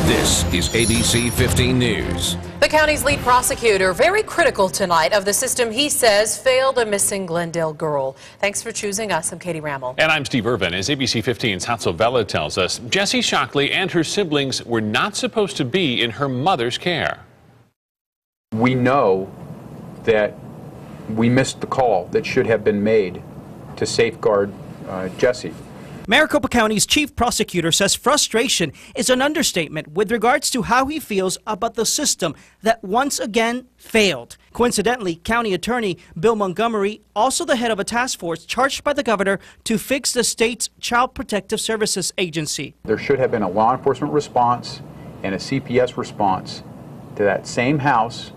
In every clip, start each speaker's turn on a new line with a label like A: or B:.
A: This is ABC 15 News.
B: The county's lead prosecutor very critical tonight of the system he says failed a missing Glendale girl. Thanks for choosing us. I'm Katie Rammel.
C: And I'm Steve Irvin. As ABC 15's Jhessey Shockley tells us, Jhessey Shockley and her siblings were not supposed to be in her mother's care.
D: We know that we missed the call that should have been made to safeguard Jhessey.
E: Maricopa County's chief prosecutor says frustration is an understatement with regards to how he feels about the system that once again failed. Coincidentally, County Attorney Bill Montgomery, also the head of a task force charged by the governor to fix the state's Child Protective Services Agency.
D: There should have been a law enforcement response and a CPS response to that same house,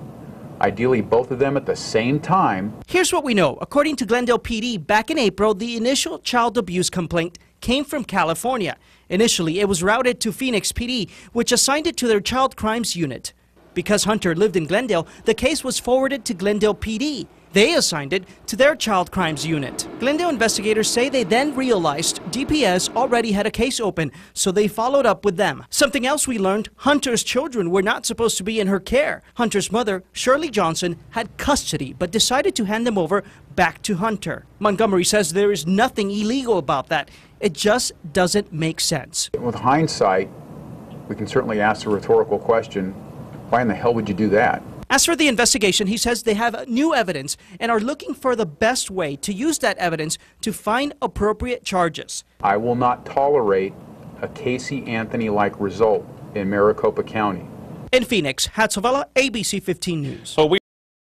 D: ideally both of them at the same time.
E: Here's what we know. According to Glendale PD, back in April, the initial child abuse complaint came from California. Initially, it was routed to Phoenix PD, which assigned it to their child crimes unit. Because Hunter lived in Glendale, the case was forwarded to Glendale PD. They assigned it to their child crimes unit. Glendale investigators say they then realized DPS already had a case open, so they followed up with them. Something else we learned, Hunter's children were not supposed to be in her care. Hunter's mother, Shirley Johnson, had custody but decided to hand them over back to Hunter. Montgomery says there is nothing illegal about that. It just doesn't make sense.
D: With hindsight, we can certainly ask the rhetorical question, why in the hell would you do that?
E: As for the investigation, he says they have new evidence and are looking for the best way to use that evidence to find appropriate charges.
D: I will not tolerate a Casey Anthony-like result in Maricopa County.
E: In Phoenix, Jhessey Shockley, ABC 15 News.